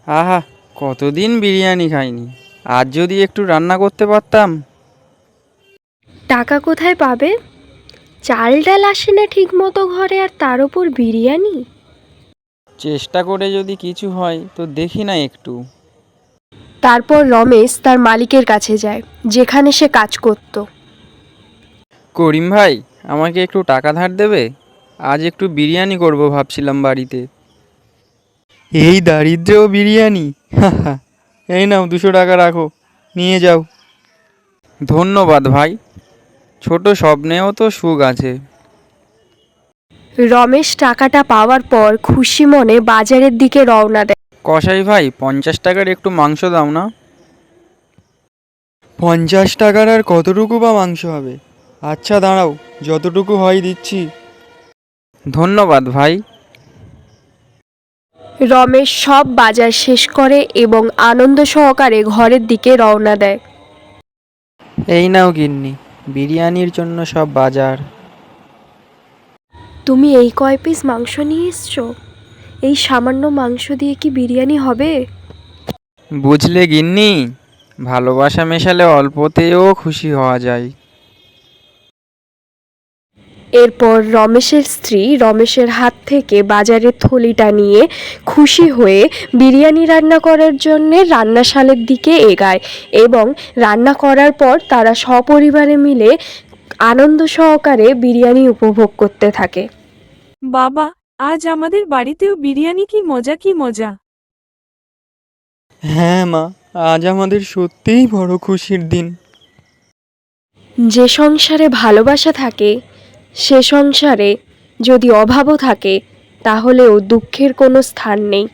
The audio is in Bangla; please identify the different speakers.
Speaker 1: আহা, কতদিন বিরিয়ানি খাইনি। আজ যদি একটু রান্না করতে পারতাম।
Speaker 2: টাকা কোথায় পাবে? চাল ডাল আসে না ঠিক মতো ঘরে, আর তার ওপর বিরিয়ানি।
Speaker 1: চেষ্টা করে যদি কিছু হয় তো দেখি না একটু।
Speaker 2: তারপর রমেশ তার মালিকের কাছে যায়, যেখানে সে কাজ করত।
Speaker 1: করিম ভাই, আমাকে একটু টাকা ধার দেবে? আজ একটু বিরিয়ানি করব ভাবছিলাম বাড়িতে। এই দারিদ্রেও বিরিয়ানি! হাহা, এই নাও 200 টাকা রাখো, নিয়ে যাও। ধন্যবাদ ভাই, ছোট স্বপ্নেও তো সুখ আছে।
Speaker 2: রমেশ টাকাটা পাওয়ার পর খুশি মনে বাজারের দিকে রওনা দেয়।
Speaker 1: কসাই ভাই, 50 টাকার একটু মাংস দাও না। 50 টাকার আর কতটুকু বা মাংস হবে? আচ্ছা দাঁড়াও, যতটুকু হয় দিচ্ছি। ধন্যবাদ ভাই।
Speaker 2: রমেশ সব বাজার শেষ করে এবং আনন্দ সহকারে ঘরের দিকে রওনা দেয়।
Speaker 1: এই নাও গিন্নি, বিরিয়ানির জন্য সব বাজার।
Speaker 2: তুমি এই কয় পিস মাংস নিয়ে এসছো? এই সামান্য মাংস দিয়ে কি বিরিয়ানি হবে?
Speaker 1: বুঝলে গিন্নি, ভালোবাসা মেশালে অল্পতেও খুশি হওয়া যায়।
Speaker 2: এরপর রমেশের স্ত্রী রমেশের হাত থেকে বাজারের থলিটা নিয়ে খুশি হয়ে বিরিয়ানি রান্না করার জন্যে রান্নাশালের দিকে এগায় এবং রান্না করার পর তারা সপরিবারে মিলে আনন্দ সহকারে বিরিয়ানি উপভোগ করতে থাকে।
Speaker 3: বাবা, আজ আমাদের বাড়িতেও বিরিয়ানি, কি মজা কি মজা!
Speaker 1: হ্যাঁ মা, আজ আমাদের সত্যিই বড় খুশির দিন।
Speaker 2: যে সংসারে ভালোবাসা থাকে, সে সংসারে যদি অভাবও থাকে, তাহলেও দুঃখের কোনো স্থান নেই।